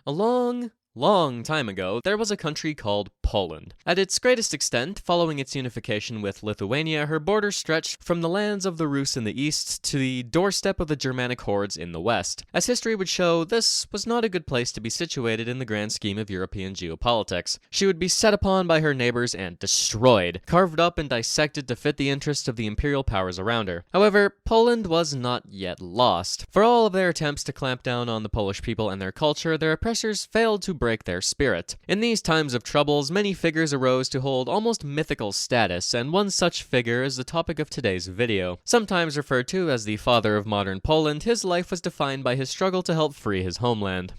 A long time ago, there was a country called Poland. At its greatest extent, following its unification with Lithuania, her border stretched from the lands of the Rus in the east to the doorstep of the Germanic hordes in the west. As history would show, this was not a good place to be situated in the grand scheme of European geopolitics. She would be set upon by her neighbors and destroyed, carved up and dissected to fit the interests of the imperial powers around her. However, Poland was not yet lost. For all of their attempts to clamp down on the Polish people and their culture, their oppressors failed to break their spirit. In these times of troubles, many figures arose to hold almost mythical status, and one such figure is the topic of today's video. Sometimes referred to as the father of modern Poland, his life was defined by his struggle to help free his homeland.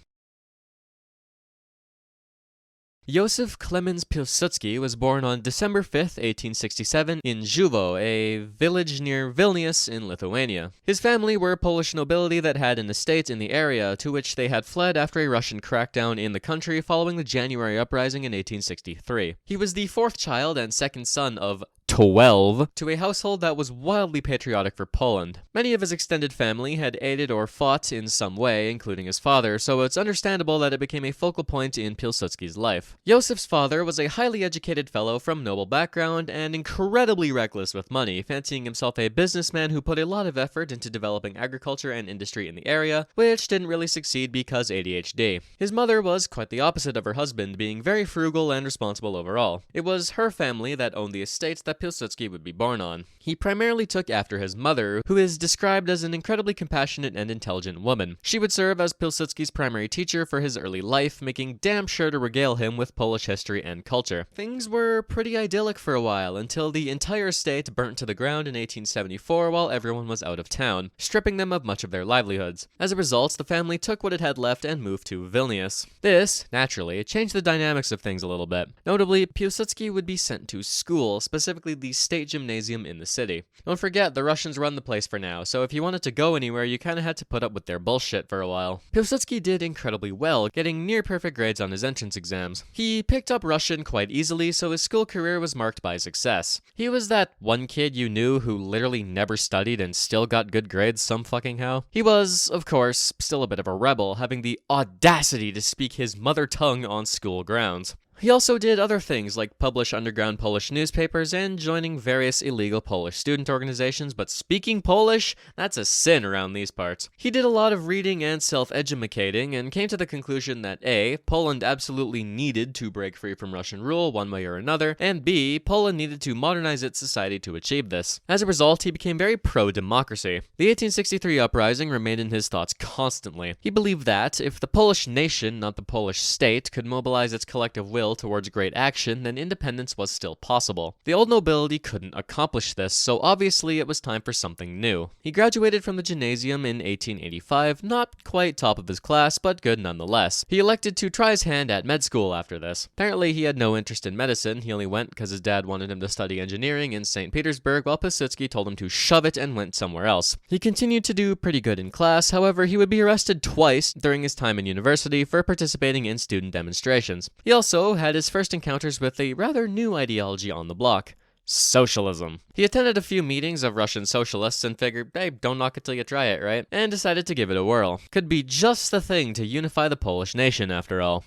Józef Klemens Piłsudski was born on December 5, 1867, in Żuwo, a village near Vilnius in Lithuania. His family were Polish nobility that had an estate in the area, to which they had fled after a Russian crackdown in the country following the January uprising in 1863. He was the fourth child and second son of 12 to a household that was wildly patriotic for Poland. Many of his extended family had aided or fought in some way, including his father, so it's understandable that it became a focal point in Pilsudski's life. Józef's father was a highly educated fellow from noble background and incredibly reckless with money, fancying himself a businessman who put a lot of effort into developing agriculture and industry in the area, which didn't really succeed because ADHD. His mother was quite the opposite of her husband, being very frugal and responsible overall. It was her family that owned the estates that Pilsudski would be born on. He primarily took after his mother, who is described as an incredibly compassionate and intelligent woman. She would serve as Pilsudski's primary teacher for his early life, making damn sure to regale him with Polish history and culture. Things were pretty idyllic for a while, until the entire estate burnt to the ground in 1874 while everyone was out of town, stripping them of much of their livelihoods. As a result, the family took what it had left and moved to Vilnius. This, naturally, changed the dynamics of things a little bit. Notably, Piłsudski would be sent to school, specifically the state gymnasium in the city. Don't forget, the Russians run the place for now, so if you wanted to go anywhere, you kinda had to put up with their bullshit for a while. Pilsudski did incredibly well, getting near perfect grades on his entrance exams. He picked up Russian quite easily, so his school career was marked by success. He was that one kid you knew who literally never studied and still got good grades some fucking how. He was, of course, still a bit of a rebel, having the audacity to speak his mother tongue on school grounds. He also did other things like publish underground Polish newspapers and joining various illegal Polish student organizations, but speaking Polish? That's a sin around these parts. He did a lot of reading and self-educating and came to the conclusion that A, Poland absolutely needed to break free from Russian rule one way or another, and B, Poland needed to modernize its society to achieve this. As a result, he became very pro-democracy. The 1863 uprising remained in his thoughts constantly. He believed that, if the Polish nation, not the Polish state, could mobilize its collective will towards great action, then independence was still possible. The old nobility couldn't accomplish this, so obviously it was time for something new. He graduated from the gymnasium in 1885, not quite top of his class, but good nonetheless. He elected to try his hand at med school after this. Apparently he had no interest in medicine, he only went because his dad wanted him to study engineering in St. Petersburg, while Pilsudski told him to shove it and went somewhere else. He continued to do pretty good in class, however he would be arrested twice during his time in university for participating in student demonstrations. He also had his first encounters with a rather new ideology on the block: socialism. He attended a few meetings of Russian socialists and figured, hey, don't knock it till you try it, right? And decided to give it a whirl. Could be just the thing to unify the Polish nation, after all.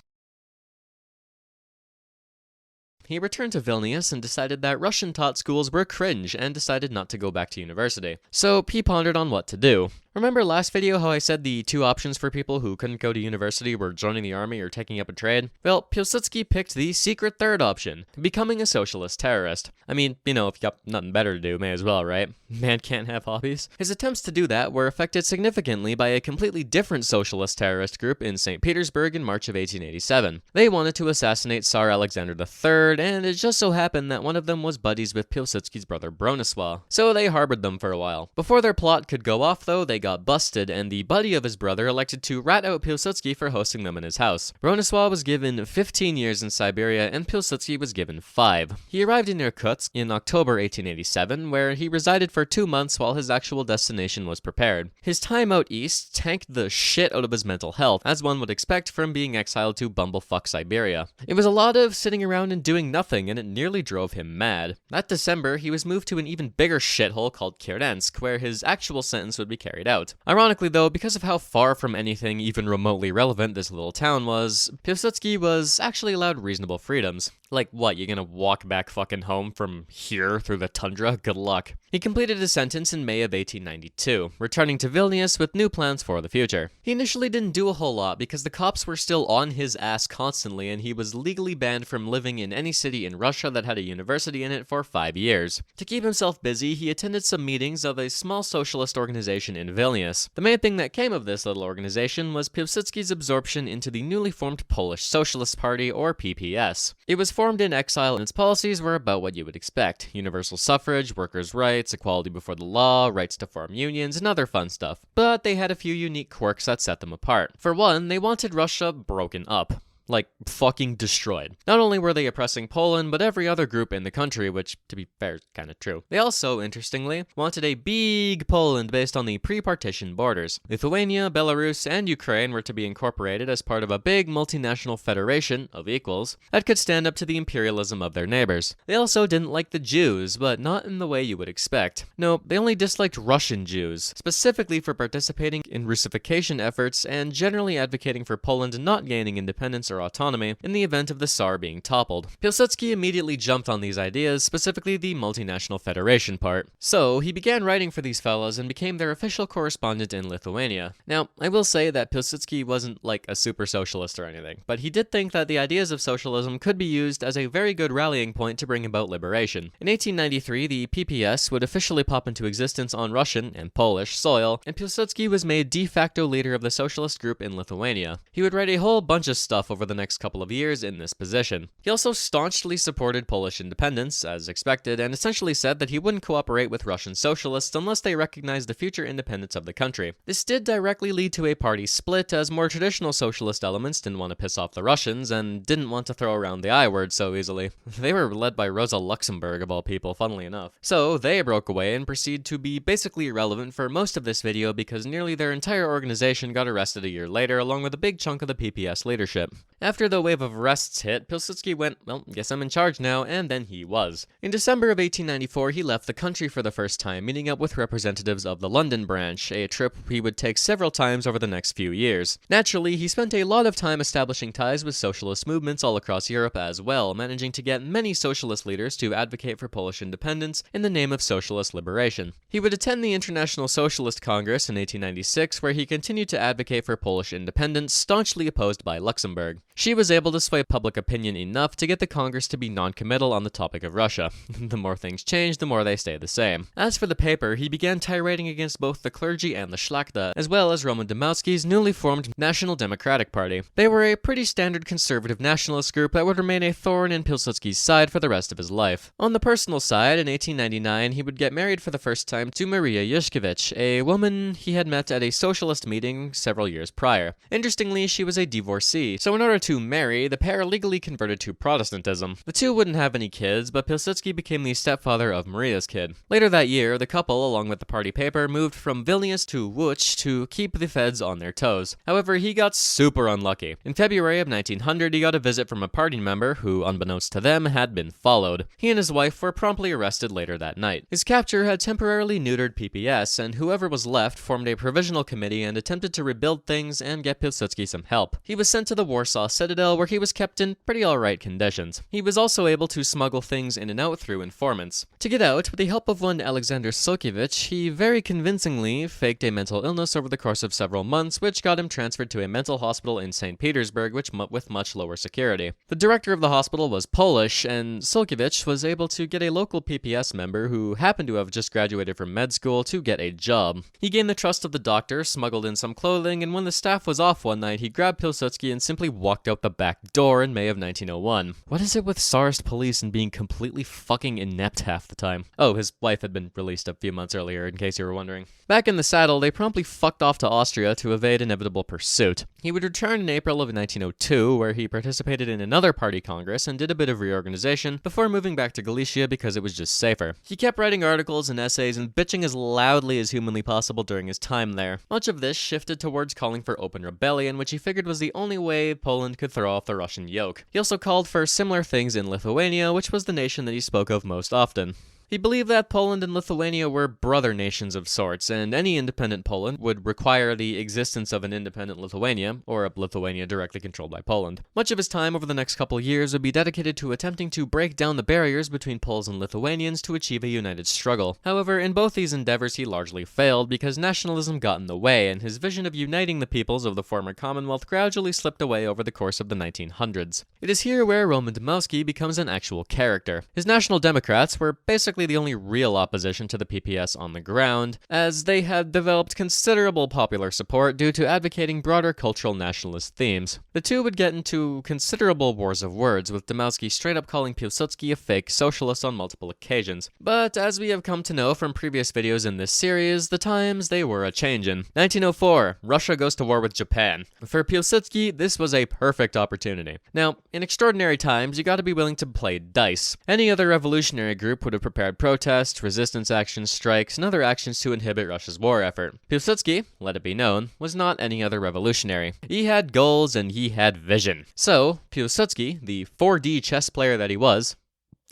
He returned to Vilnius and decided that Russian-taught schools were cringe and decided not to go back to university. So he pondered on what to do. Remember last video how I said the two options for people who couldn't go to university were joining the army or taking up a trade? Well, Pilsudski picked the secret third option, becoming a socialist terrorist. I mean, you know, if you got nothing better to do, may as well, right? Man can't have hobbies. His attempts to do that were affected significantly by a completely different socialist terrorist group in St. Petersburg in March of 1887. They wanted to assassinate Tsar Alexander III, and it just so happened that one of them was buddies with Pilsudski's brother Bronisław, so they harbored them for a while. Before their plot could go off though, they got busted, and the buddy of his brother elected to rat out Pilsudski for hosting them in his house. Bronisław was given 15 years in Siberia, and Pilsudski was given 5. He arrived in Irkutsk in October 1887, where he resided for 2 months while his actual destination was prepared. His time out east tanked the shit out of his mental health, as one would expect from being exiled to bumblefuck Siberia. It was a lot of sitting around and doing nothing, and it nearly drove him mad. That December, he was moved to an even bigger shithole called Kierensk, where his actual sentence would be carried out. out. Ironically though, because of how far from anything even remotely relevant this little town was, Piłsudski was actually allowed reasonable freedoms. Like, what, you gonna walk back fucking home from here through the tundra? Good luck. He completed his sentence in May of 1892, returning to Vilnius with new plans for the future. He initially didn't do a whole lot because the cops were still on his ass constantly, and he was legally banned from living in any city in Russia that had a university in it for 5 years. To keep himself busy, he attended some meetings of a small socialist organization in Vilnius. The main thing that came of this little organization was Piłsudski's absorption into the newly formed Polish Socialist Party, or PPS. It was formed in exile, and its policies were about what you would expect: universal suffrage, workers' rights, equality before the law, rights to form unions, and other fun stuff. But they had a few unique quirks that set them apart. For one, they wanted Russia broken up. Like, fucking destroyed. Not only were they oppressing Poland, but every other group in the country, which, to be fair, is kinda true. They also, interestingly, wanted a big Poland based on the pre-partition borders. Lithuania, Belarus, and Ukraine were to be incorporated as part of a big multinational federation of equals that could stand up to the imperialism of their neighbors. They also didn't like the Jews, but not in the way you would expect. No, they only disliked Russian Jews, specifically for participating in Russification efforts and generally advocating for Poland not gaining independence or autonomy in the event of the Tsar being toppled. Piłsudski immediately jumped on these ideas, specifically the multinational federation part. So, he began writing for these fellas and became their official correspondent in Lithuania. Now, I will say that Piłsudski wasn't like a super socialist or anything, but he did think that the ideas of socialism could be used as a very good rallying point to bring about liberation. In 1893, the PPS would officially pop into existence on Russian and Polish soil, and Piłsudski was made de facto leader of the socialist group in Lithuania. He would write a whole bunch of stuff over the next couple of years in this position. He also staunchly supported Polish independence, as expected, and essentially said that he wouldn't cooperate with Russian socialists unless they recognized the future independence of the country. This did directly lead to a party split, as more traditional socialist elements didn't want to piss off the Russians and didn't want to throw around the I word so easily. They were led by Rosa Luxemburg, of all people, funnily enough. So they broke away and proceeded to be basically irrelevant for most of this video because nearly their entire organization got arrested a year later, along with a big chunk of the PPS leadership. After the wave of arrests hit, Piłsudski went, well, guess I'm in charge now, and then he was. In December of 1894, he left the country for the first time, meeting up with representatives of the London branch, a trip he would take several times over the next few years. Naturally, he spent a lot of time establishing ties with socialist movements all across Europe as well, managing to get many socialist leaders to advocate for Polish independence in the name of socialist liberation. He would attend the International Socialist Congress in 1896, where he continued to advocate for Polish independence, staunchly opposed by Luxemburg. She was able to sway public opinion enough to get the Congress to be non-committal on the topic of Russia. The more things change, the more they stay the same. As for the paper, he began tirading against both the clergy and the Szlachta, as well as Roman Dmowski's newly formed National Democratic Party. They were a pretty standard conservative nationalist group that would remain a thorn in Piłsudski's side for the rest of his life. On the personal side, in 1899, he would get married for the first time to Maria Juszkiewicz, a woman he had met at a socialist meeting several years prior. Interestingly, she was a divorcee, so in order to marry, the pair legally converted to Protestantism. The two wouldn't have any kids, but Piłsudski became the stepfather of Maria's kid. Later that year, the couple, along with the party paper, moved from Vilnius to Wandycz to keep the feds on their toes. However, he got super unlucky. In February of 1900, he got a visit from a party member who, unbeknownst to them, had been followed. He and his wife were promptly arrested later that night. His capture had temporarily neutered PPS, and whoever was left formed a provisional committee and attempted to rebuild things and get Piłsudski some help. He was sent to the Warsaw Citadel, where he was kept in pretty alright conditions. He was also able to smuggle things in and out through informants. To get out, with the help of one Alexander Sokiewicz, he very convincingly faked a mental illness over the course of several months, which got him transferred to a mental hospital in St. Petersburg, with much lower security. The director of the hospital was Polish, and Sokiewicz was able to get a local PPS member who happened to have just graduated from med school to get a job. He gained the trust of the doctor, smuggled in some clothing, and when the staff was off one night, he grabbed Piłsudski and simply walked out the back door in May of 1901. What is it with Tsarist police and being completely fucking inept half the time? Oh, his wife had been released a few months earlier, in case you were wondering. Back in the saddle, they promptly fucked off to Austria to evade inevitable pursuit. He would return in April of 1902, where he participated in another party congress and did a bit of reorganization before moving back to Galicia because it was just safer. He kept writing articles and essays and bitching as loudly as humanly possible during his time there. Much of this shifted towards calling for open rebellion, which he figured was the only way Poland could throw off the Russian yoke. He also called for similar things in Lithuania, which was the nation that he spoke of most often. He believed that Poland and Lithuania were brother nations of sorts, and any independent Poland would require the existence of an independent Lithuania, or a Lithuania directly controlled by Poland. Much of his time over the next couple years would be dedicated to attempting to break down the barriers between Poles and Lithuanians to achieve a united struggle. However, in both these endeavors he largely failed because nationalism got in the way, and his vision of uniting the peoples of the former Commonwealth gradually slipped away over the course of the 1900s. It is here where Roman Dmowski becomes an actual character. His National Democrats were basically the only real opposition to the PPS on the ground, as they had developed considerable popular support due to advocating broader cultural nationalist themes. The two would get into considerable wars of words, with Dmowski straight up calling Piłsudski a fake socialist on multiple occasions. But as we have come to know from previous videos in this series, the times they were a-changin'. 1904, Russia goes to war with Japan. For Piłsudski, this was a perfect opportunity. Now, in extraordinary times, you gotta be willing to play dice. Any other revolutionary group would have prepared protests, resistance actions, strikes, and other actions to inhibit Russia's war effort. Piłsudski, let it be known, was not any other revolutionary. He had goals and he had vision. So, Piłsudski, the 4D chess player that he was,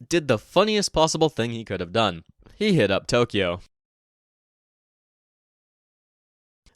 did the funniest possible thing he could have done. He hit up Tokyo.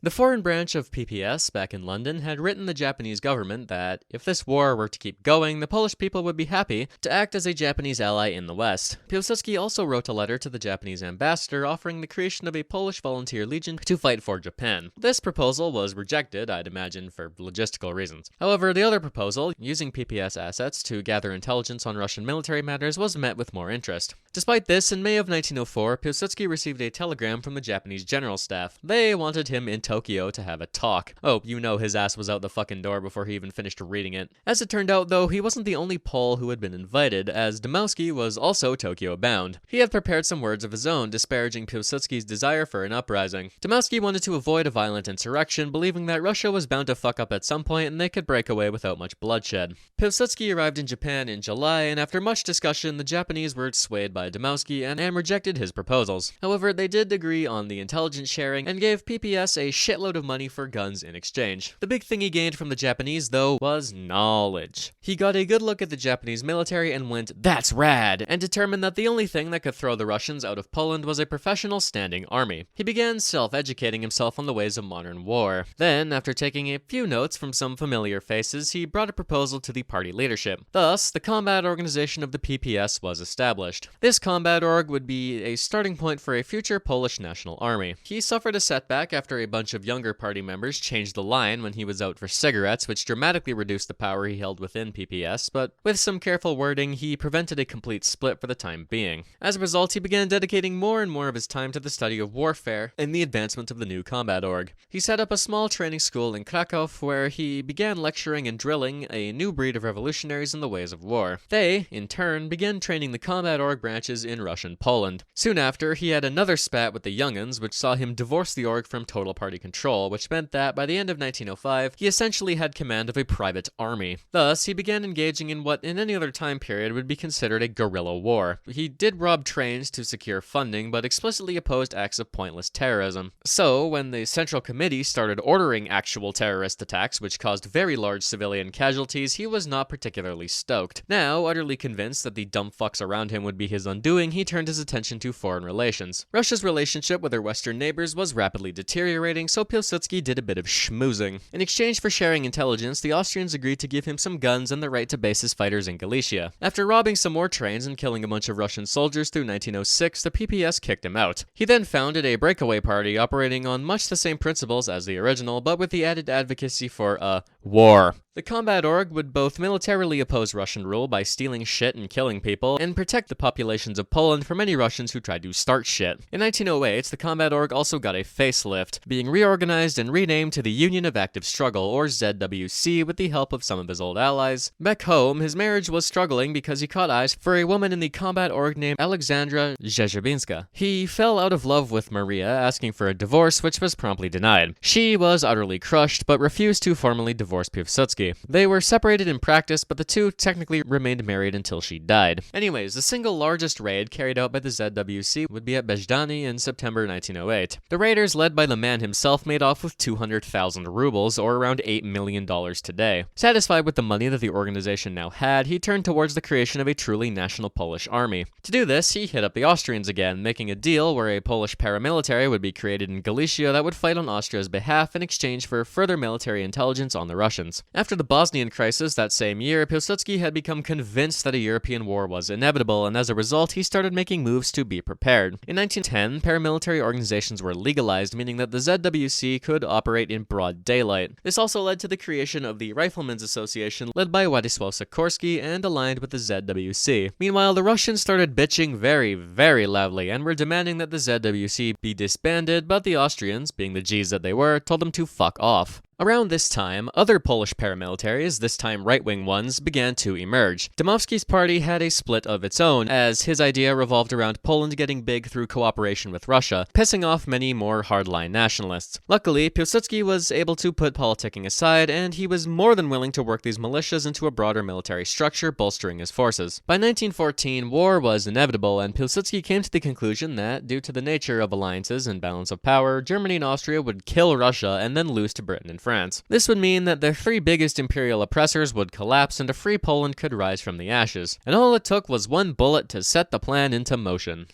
The foreign branch of PPS back in London had written the Japanese government that if this war were to keep going, the Polish people would be happy to act as a Japanese ally in the West. Piłsudski also wrote a letter to the Japanese ambassador offering the creation of a Polish volunteer legion to fight for Japan. This proposal was rejected, I'd imagine, for logistical reasons. However, the other proposal, using PPS assets to gather intelligence on Russian military matters, was met with more interest. Despite this, in May of 1904, Piłsudski received a telegram from the Japanese General Staff. They wanted him in Tokyo to have a talk. Oh, you know his ass was out the fucking door before he even finished reading it. As it turned out, though, he wasn't the only Pole who had been invited, as Dmowski was also Tokyo-bound. He had prepared some words of his own, disparaging Piłsudski's desire for an uprising. Dmowski wanted to avoid a violent insurrection, believing that Russia was bound to fuck up at some point and they could break away without much bloodshed. Piłsudski arrived in Japan in July, and after much discussion, the Japanese were swayed by Dmowski and rejected his proposals. However, they did agree on the intelligence sharing and gave PPS a shitload of money for guns in exchange. The big thing he gained from the Japanese, though, was knowledge. He got a good look at the Japanese military and went, "That's rad," and determined that the only thing that could throw the Russians out of Poland was a professional standing army. He began self-educating himself on the ways of modern war. Then, after taking a few notes from some familiar faces, he brought a proposal to the party leadership. Thus, the combat organization of the PPS was established. This combat org would be a starting point for a future Polish national army. He suffered a setback after a bunch of younger party members changed the line when he was out for cigarettes, which dramatically reduced the power he held within PPS, but with some careful wording, he prevented a complete split for the time being. As a result, he began dedicating more and more of his time to the study of warfare and the advancement of the new combat org. He set up a small training school in Krakow where he began lecturing and drilling a new breed of revolutionaries in the ways of war. They, in turn, began training the combat org branches in Russian Poland. Soon after, he had another spat with the young'uns, which saw him divorce the org from total party control, which meant that by the end of 1905, he essentially had command of a private army. Thus, he began engaging in what in any other time period would be considered a guerrilla war. He did rob trains to secure funding, but explicitly opposed acts of pointless terrorism. So, when the Central Committee started ordering actual terrorist attacks, which caused very large civilian casualties, he was not particularly stoked. Now, utterly convinced that the dumb fucks around him would be his undoing, he turned his attention to foreign relations. Russia's relationship with her western neighbors was rapidly deteriorating, so Piłsudski did a bit of schmoozing. In exchange for sharing intelligence, the Austrians agreed to give him some guns and the right to base his fighters in Galicia. After robbing some more trains and killing a bunch of Russian soldiers through 1906, the PPS kicked him out. He then founded a breakaway party operating on much the same principles as the original, but with the added advocacy for war. The combat org would both militarily oppose Russian rule by stealing shit and killing people, and protect the populations of Poland from any Russians who tried to start shit. In 1908, the combat org also got a facelift, being reorganized and renamed to the Union of Active Struggle, or ZWC, with the help of some of his old allies. Back home, his marriage was struggling because he caught eyes for a woman in the combat org named Alexandra Rzeszebinska. He fell out of love with Maria, asking for a divorce, which was promptly denied. She was utterly crushed, but refused to formally divorce Piłsudski. Pilsudski. They were separated in practice, but the two technically remained married until she died. Anyways, the single largest raid carried out by the ZWC would be at Bezdany in September 1908. The raiders, led by the man himself, made off with 200,000 rubles, or around $8 million today. Satisfied with the money that the organization now had, he turned towards the creation of a truly national Polish army. To do this, he hit up the Austrians again, making a deal where a Polish paramilitary would be created in Galicia that would fight on Austria's behalf in exchange for further military intelligence on the Russians. After the Bosnian crisis that same year, Pilsudski had become convinced that a European war was inevitable, and as a result, he started making moves to be prepared. In 1910, paramilitary organizations were legalized, meaning that the ZWC could operate in broad daylight. This also led to the creation of the Riflemen's Association, led by Władysław Sikorski and aligned with the ZWC. Meanwhile, the Russians started bitching very, very loudly and were demanding that the ZWC be disbanded, but the Austrians, being the G's that they were, told them to fuck off. Around this time, other Polish paramilitaries, this time right-wing ones, began to emerge. Dmowski's party had a split of its own, as his idea revolved around Poland getting big through cooperation with Russia, pissing off many more hardline nationalists. Luckily, Pilsudski was able to put politicking aside, and he was more than willing to work these militias into a broader military structure, bolstering his forces. By 1914, war was inevitable, and Pilsudski came to the conclusion that, due to the nature of alliances and balance of power, Germany and Austria would kill Russia and then lose to Britain and France. This would mean that the three biggest imperial oppressors would collapse and a free Poland could rise from the ashes. And all it took was one bullet to set the plan into motion.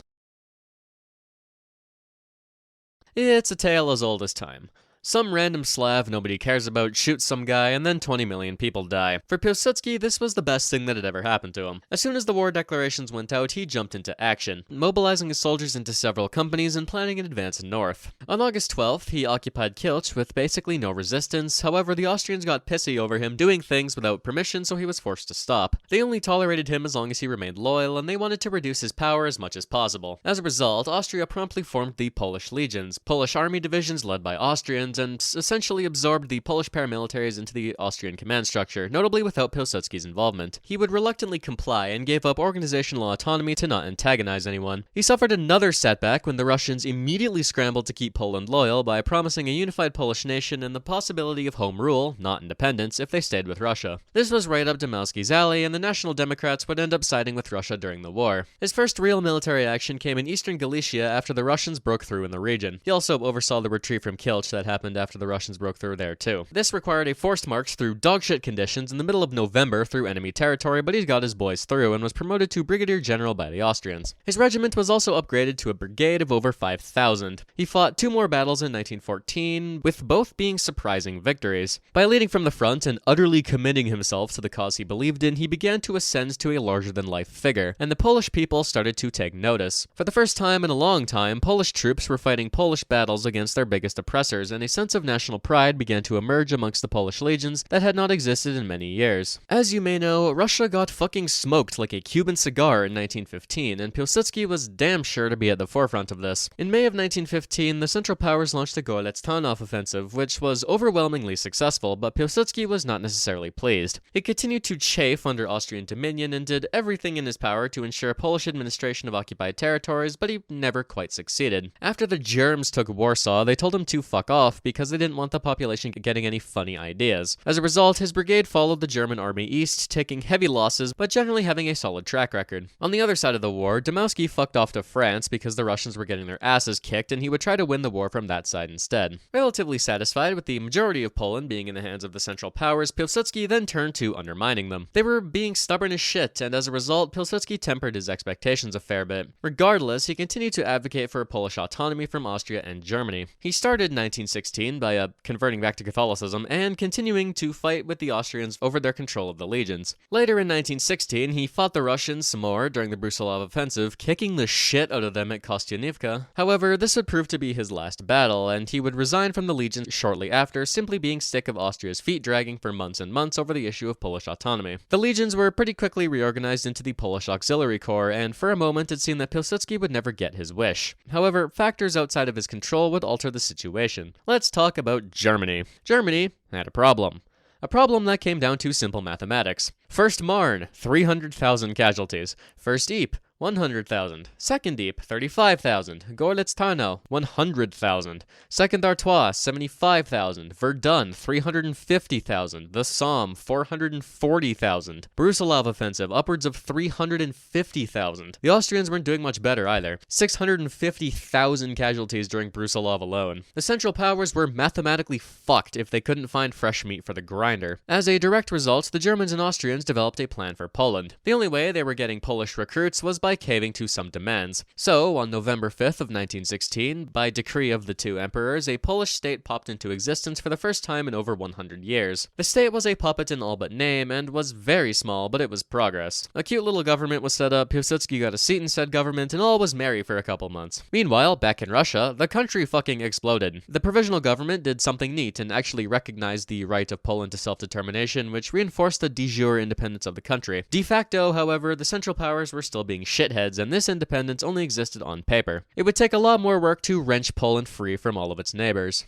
It's a tale as old as time. Some random Slav nobody cares about shoots some guy, and then 20 million people die. For Pilsudski, this was the best thing that had ever happened to him. As soon as the war declarations went out, he jumped into action, mobilizing his soldiers into several companies and planning an advance north. On August 12th, he occupied Kielce with basically no resistance. However, the Austrians got pissy over him doing things without permission, so he was forced to stop. They only tolerated him as long as he remained loyal, and they wanted to reduce his power as much as possible. As a result, Austria promptly formed the Polish legions, Polish army divisions led by Austrians, and essentially absorbed the Polish paramilitaries into the Austrian command structure, notably without Pilsudski's involvement. He would reluctantly comply and gave up organizational autonomy to not antagonize anyone. He suffered another setback when the Russians immediately scrambled to keep Poland loyal by promising a unified Polish nation and the possibility of home rule, not independence, if they stayed with Russia. This was right up Dmowski's alley, and the National Democrats would end up siding with Russia during the war. His first real military action came in eastern Galicia after the Russians broke through in the region. He also oversaw the retreat from Kielce that happened after the Russians broke through there too. This required a forced march through dogshit conditions in the middle of November through enemy territory, but he got his boys through and was promoted to brigadier general by the Austrians. His regiment was also upgraded to a brigade of over 5,000. He fought 2 more battles in 1914, with both being surprising victories. By leading from the front and utterly committing himself to the cause he believed in, he began to ascend to a larger-than-life figure, and the Polish people started to take notice. For the first time in a long time, Polish troops were fighting Polish battles against their biggest oppressors, and a sense of national pride began to emerge amongst the Polish legions that had not existed in many years. As you may know, Russia got fucking smoked like a Cuban cigar in 1915, and Pilsudski was damn sure to be at the forefront of this. In May of 1915, the Central Powers launched the Gorlice-Tarnów offensive, which was overwhelmingly successful, but Pilsudski was not necessarily pleased. He continued to chafe under Austrian dominion and did everything in his power to ensure Polish administration of occupied territories, but he never quite succeeded. After the Germs took Warsaw, they told him to fuck off because they didn't want the population getting any funny ideas. As a result, his brigade followed the German army east, taking heavy losses, but generally having a solid track record. On the other side of the war, Dmowski fucked off to France because the Russians were getting their asses kicked, and he would try to win the war from that side instead. Relatively satisfied with the majority of Poland being in the hands of the Central Powers, Pilsudski then turned to undermining them. They were being stubborn as shit, and as a result, Pilsudski tempered his expectations a fair bit. Regardless, he continued to advocate for Polish autonomy from Austria and Germany. He started in 1916 by converting back to Catholicism and continuing to fight with the Austrians over their control of the legions. Later in 1916, he fought the Russians some more during the Brusilov offensive, kicking the shit out of them at Kostyanivka. However, this would prove to be his last battle, and he would resign from the legion shortly after, simply being sick of Austria's feet dragging for months and months over the issue of Polish autonomy. The legions were pretty quickly reorganized into the Polish Auxiliary Corps, and for a moment it seemed that Pilsudski would never get his wish. However, factors outside of his control would alter the situation. Let's talk about Germany. Germany had a problem. A problem that came down to simple mathematics. First Marne, 300,000 casualties. First Ypres, 100,000. Second Deep, 35,000. Gorlitz Tarnow, 100,000. Second Artois, 75,000. Verdun, 350,000. The Somme, 440,000. Brusilov offensive, upwards of 350,000. The Austrians weren't doing much better either. 650,000 casualties during Brusilov alone. The Central Powers were mathematically fucked if they couldn't find fresh meat for the grinder. As a direct result, the Germans and Austrians developed a plan for Poland. The only way they were getting Polish recruits was by caving to some demands. So, on November 5th of 1916, by decree of the two emperors, a Polish state popped into existence for the first time in over 100 years. The state was a puppet in all but name, and was very small, but it was progress. A cute little government was set up, Piłsudski got a seat in said government, and all was merry for a couple months. Meanwhile, back in Russia, the country fucking exploded. The provisional government did something neat and actually recognized the right of Poland to self-determination, which reinforced the de jure independence of the country. De facto, however, the Central Powers were still being shitheads, and this independence only existed on paper. It would take a lot more work to wrench Poland free from all of its neighbors.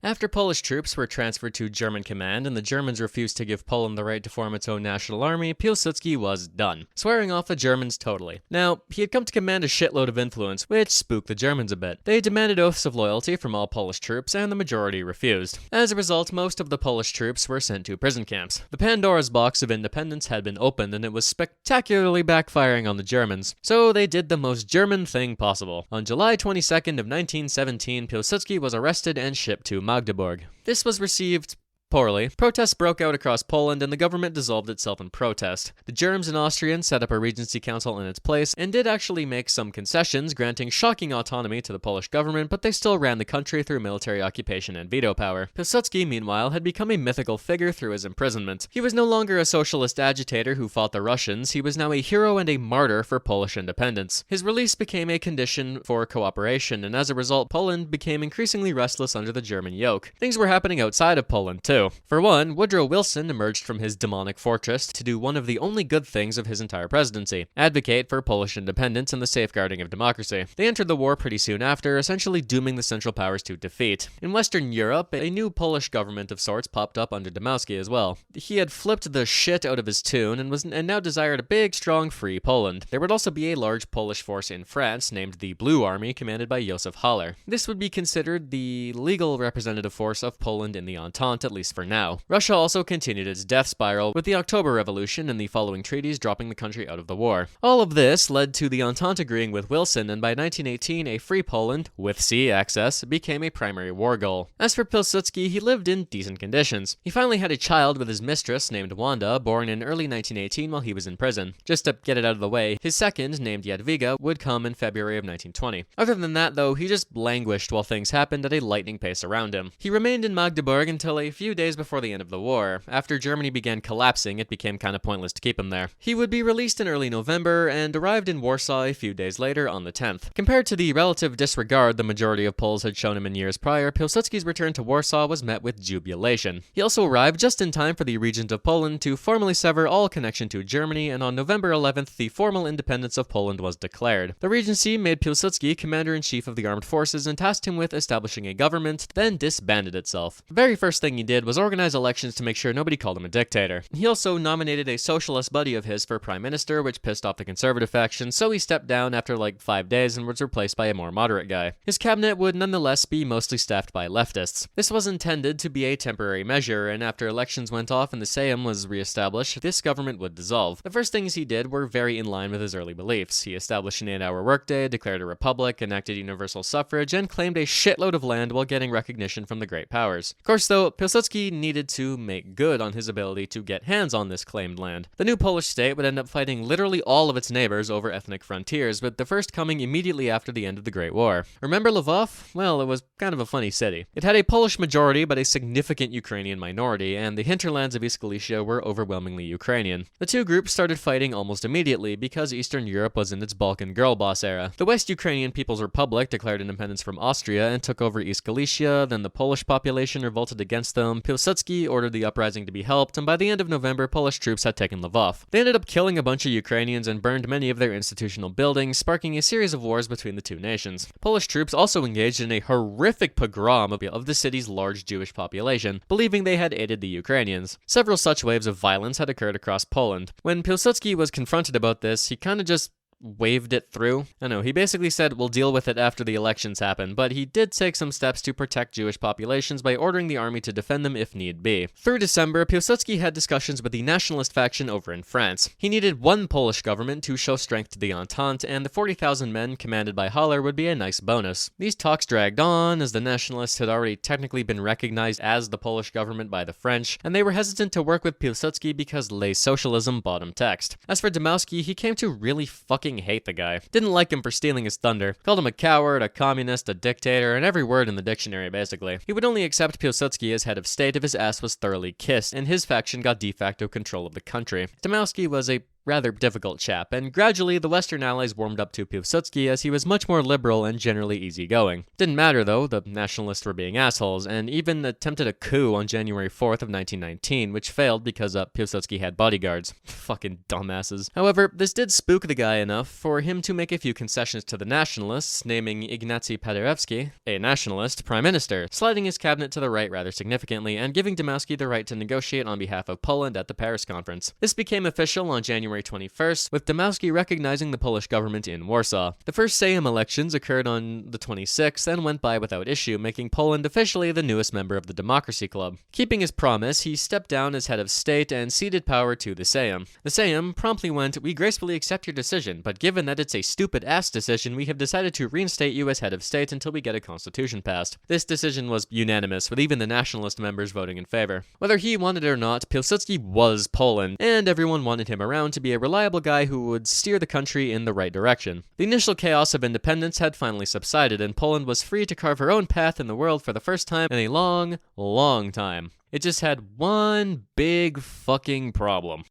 After Polish troops were transferred to German command and the Germans refused to give Poland the right to form its own national army, Piłsudski was done, swearing off the Germans totally. Now, he had come to command a shitload of influence, which spooked the Germans a bit. They demanded oaths of loyalty from all Polish troops, and the majority refused. As a result, most of the Polish troops were sent to prison camps. The Pandora's box of independence had been opened, and it was spectacularly backfiring on the Germans. So they did the most German thing possible. On July 22nd of 1917, Piłsudski was arrested and shipped to Magdeburg. This was received poorly. Protests broke out across Poland, and the government dissolved itself in protest. The Germans and Austrians set up a regency council in its place, and did actually make some concessions, granting shocking autonomy to the Polish government, but they still ran the country through military occupation and veto power. Piłsudski, meanwhile, had become a mythical figure through his imprisonment. He was no longer a socialist agitator who fought the Russians, he was now a hero and a martyr for Polish independence. His release became a condition for cooperation, and as a result, Poland became increasingly restless under the German yoke. Things were happening outside of Poland, too. For one, Woodrow Wilson emerged from his demonic fortress to do one of the only good things of his entire presidency: advocate for Polish independence and the safeguarding of democracy. They entered the war pretty soon after, essentially dooming the Central Powers to defeat. In Western Europe, a new Polish government of sorts popped up under Dmowski as well. He had flipped the shit out of his tune and now desired a big, strong, free Poland. There would also be a large Polish force in France named the Blue Army, commanded by Józef Haller. This would be considered the legal representative force of Poland in the Entente, at least for now. Russia also continued its death spiral, with the October Revolution and the following treaties dropping the country out of the war. All of this led to the Entente agreeing with Wilson, and by 1918, a free Poland, with sea access, became a primary war goal. As for Piłsudski, he lived in decent conditions. He finally had a child with his mistress named Wanda, born in early 1918 while he was in prison. Just to get it out of the way, his second, named Jadwiga, would come in February of 1920. Other than that, though, he just languished while things happened at a lightning pace around him. He remained in Magdeburg until a few days before the end of the war. After Germany began collapsing, it became kind of pointless to keep him there. He would be released in early November and arrived in Warsaw a few days later on the 10th. Compared to the relative disregard the majority of Poles had shown him in years prior, Piłsudski's return to Warsaw was met with jubilation. He also arrived just in time for the Regent of Poland to formally sever all connection to Germany, and on November 11th, the formal independence of Poland was declared. The Regency made Piłsudski commander-in-chief of the armed forces and tasked him with establishing a government, then disbanded itself. The very first thing he did was organize elections to make sure nobody called him a dictator. He also nominated a socialist buddy of his for prime minister, which pissed off the conservative faction, so he stepped down after like 5 days and was replaced by a more moderate guy. His cabinet would nonetheless be mostly staffed by leftists. This was intended to be a temporary measure, and after elections went off and the Sejm was re-established, this government would dissolve. The first things he did were very in line with his early beliefs. He established an 8-hour workday, declared a republic, enacted universal suffrage, and claimed a shitload of land while getting recognition from the great powers. Of course, though, Piłsudski needed to make good on his ability to get hands on this claimed land. The new Polish state would end up fighting literally all of its neighbors over ethnic frontiers, with the first coming immediately after the end of the Great War. Remember Lvov? Well, it was kind of a funny city. It had a Polish majority but a significant Ukrainian minority, and the hinterlands of East Galicia were overwhelmingly Ukrainian. The two groups started fighting almost immediately because Eastern Europe was in its Balkan girl boss era. The West Ukrainian People's Republic declared independence from Austria and took over East Galicia, then the Polish population revolted against them, Pilsudski ordered the uprising to be helped, and by the end of November, Polish troops had taken Lvov. They ended up killing a bunch of Ukrainians and burned many of their institutional buildings, sparking a series of wars between the two nations. Polish troops also engaged in a horrific pogrom of the city's large Jewish population, believing they had aided the Ukrainians. Several such waves of violence had occurred across Poland. When Pilsudski was confronted about this, he kind of just waved it through. I know, he basically said, we'll deal with it after the elections happen, but he did take some steps to protect Jewish populations by ordering the army to defend them if need be. Through December, Piłsudski had discussions with the nationalist faction over in France. He needed one Polish government to show strength to the Entente, and the 40,000 men commanded by Haller would be a nice bonus. These talks dragged on, as the nationalists had already technically been recognized as the Polish government by the French, and they were hesitant to work with Piłsudski because lay socialism bottom text. As for Dmowski, he came to really fucking hate the guy. Didn't like him for stealing his thunder. Called him a coward, a communist, a dictator, and every word in the dictionary, basically. He would only accept Piłsudski as head of state if his ass was thoroughly kissed, and his faction got de facto control of the country. Dmowski was a rather difficult chap, and gradually the Western allies warmed up to Piłsudski as he was much more liberal and generally easygoing. Didn't matter though, the nationalists were being assholes, and even attempted a coup on January 4th of 1919, which failed because Piłsudski had bodyguards. Fucking dumbasses. However, this did spook the guy enough for him to make a few concessions to the nationalists, naming Ignacy Paderewski, a nationalist, prime minister, sliding his cabinet to the right rather significantly, and giving Dmowski the right to negotiate on behalf of Poland at the Paris Conference. This became official on January 21st, with Dmowski recognizing the Polish government in Warsaw. The first Sejm elections occurred on the 26th and went by without issue, making Poland officially the newest member of the Democracy Club. Keeping his promise, he stepped down as head of state and ceded power to the Sejm. The Sejm promptly went, "We gracefully accept your decision, but given that it's a stupid-ass decision, we have decided to reinstate you as head of state until we get a constitution passed." This decision was unanimous, with even the nationalist members voting in favor. Whether he wanted it or not, Piłsudski was Poland, and everyone wanted him around to be a reliable guy who would steer the country in the right direction. The initial chaos of independence had finally subsided, and Poland was free to carve her own path in the world for the first time in a long, long time. It just had one big fucking problem.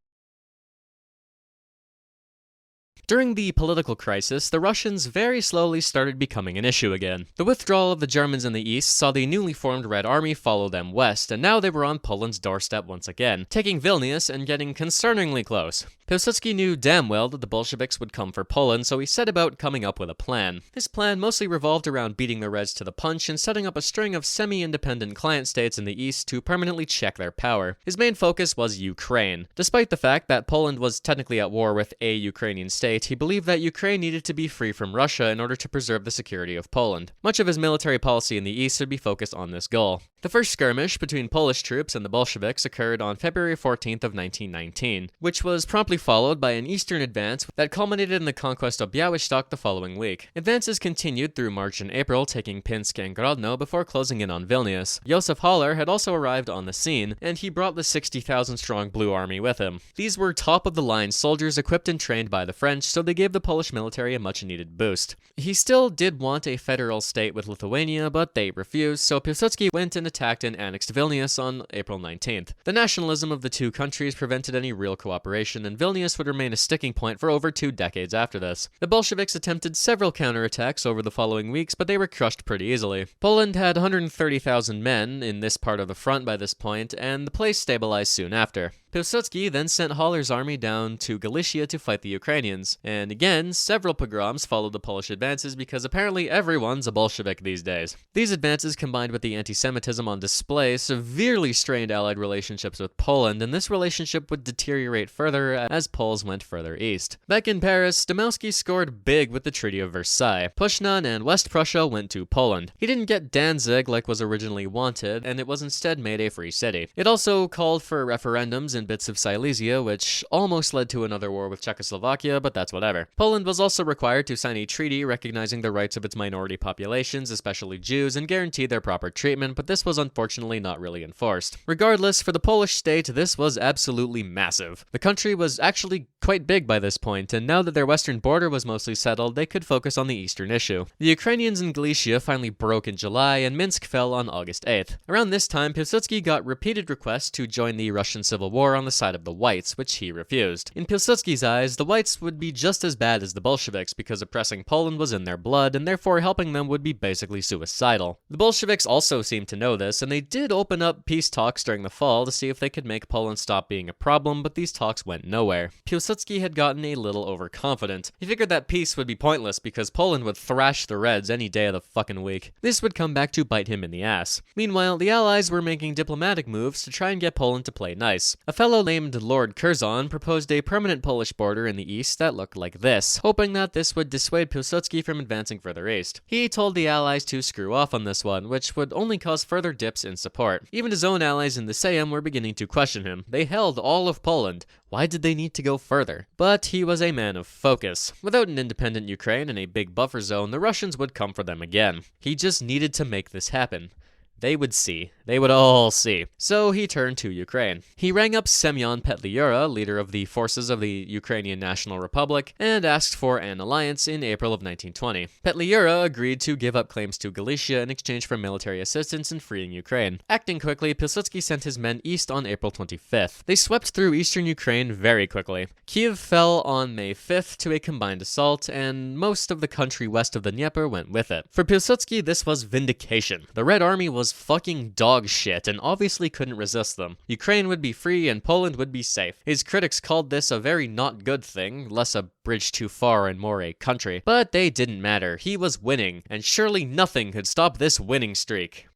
During the political crisis, the Russians very slowly started becoming an issue again. The withdrawal of the Germans in the east saw the newly formed Red Army follow them west, and now they were on Poland's doorstep once again, taking Vilnius and getting concerningly close. Piłsudski knew damn well that the Bolsheviks would come for Poland, so he set about coming up with a plan. This plan mostly revolved around beating the Reds to the punch and setting up a string of semi-independent client states in the east to permanently check their power. His main focus was Ukraine. Despite the fact that Poland was technically at war with a Ukrainian state, he believed that Ukraine needed to be free from Russia in order to preserve the security of Poland. Much of his military policy in the east would be focused on this goal. The first skirmish between Polish troops and the Bolsheviks occurred on February 14th of 1919, which was promptly followed by an eastern advance that culminated in the conquest of Białystok the following week. Advances continued through March and April, taking Pinsk and Grodno before closing in on Vilnius. Jozef Haller had also arrived on the scene, and he brought the 60,000-strong Blue Army with him. These were top-of-the-line soldiers equipped and trained by the French, so they gave the Polish military a much-needed boost. He still did want a federal state with Lithuania, but they refused, so Piłsudski went and attacked and annexed Vilnius on April 19th. The nationalism of the two countries prevented any real cooperation, and Vilnius would remain a sticking point for over 2 decades after this. The Bolsheviks attempted several counterattacks over the following weeks, but they were crushed pretty easily. Poland had 130,000 men in this part of the front by this point, and the place stabilized soon after. Piłsudski then sent Haller's army down to Galicia to fight the Ukrainians, and again, several pogroms followed the Polish advances because apparently everyone's a Bolshevik these days. These advances, combined with the anti-Semitism on display, severely strained Allied relationships with Poland, and this relationship would deteriorate further as Poles went further east. Back in Paris, Dmowski scored big with the Treaty of Versailles. Poznan and West Prussia went to Poland. He didn't get Danzig like was originally wanted, and it was instead made a free city. It also called for referendums in bits of Silesia, which almost led to another war with Czechoslovakia, but that's whatever. Poland was also required to sign a treaty recognizing the rights of its minority populations, especially Jews, and guarantee their proper treatment, but this was unfortunately not really enforced. Regardless, for the Polish state, this was absolutely massive. The country was actually quite big by this point, and now that their western border was mostly settled, they could focus on the eastern issue. The Ukrainians in Galicia finally broke in July, and Minsk fell on August 8th. Around this time, Pilsudski got repeated requests to join the Russian Civil War on the side of the Whites, which he refused. In Pilsudski's eyes, the Whites would be just as bad as the Bolsheviks because oppressing Poland was in their blood, and therefore helping them would be basically suicidal. The Bolsheviks also seemed to know this, and they did open up peace talks during the fall to see if they could make Poland stop being a problem, but these talks went nowhere. Pilsudski had gotten a little overconfident. He figured that peace would be pointless because Poland would thrash the Reds any day of the fucking week. This would come back to bite him in the ass. Meanwhile, the Allies were making diplomatic moves to try and get Poland to play nice. A fellow named Lord Curzon proposed a permanent Polish border in the east that looked like this, hoping that this would dissuade Pilsudski from advancing further east. He told the Allies to screw off on this one, which would only cause further dips in support. Even his own allies in the Sejm were beginning to question him. They held all of Poland. Why did they need to go further? But he was a man of focus. Without an independent Ukraine and a big buffer zone, the Russians would come for them again. He just needed to make this happen. They would see. They would all see. So he turned to Ukraine. He rang up Semyon Petliura, leader of the forces of the Ukrainian National Republic, and asked for an alliance in April of 1920. Petliura agreed to give up claims to Galicia in exchange for military assistance in freeing Ukraine. Acting quickly, Pilsudski sent his men east on April 25th. They swept through eastern Ukraine very quickly. Kiev fell on May 5th to a combined assault, and most of the country west of the Dnieper went with it. For Pilsudski, this was vindication. The Red Army was fucking dog shit and obviously couldn't resist them. Ukraine would be free and Poland would be safe. His critics called this a very not good thing, less a bridge too far and more a country. But they didn't matter. He was winning, and surely nothing could stop this winning streak.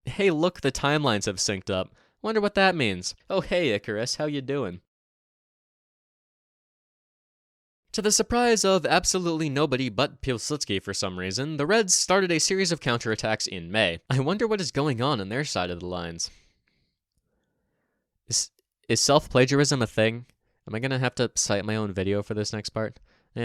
Hey, look, the timelines have synced up. Wonder what that means. Oh hey, Icarus, how you doing? To the surprise of absolutely nobody but Pilsudski for some reason, the Reds started a series of counterattacks in May. I wonder what is going on their side of the lines. Is self-plagiarism a thing? Am I gonna have to cite my own video for this next part?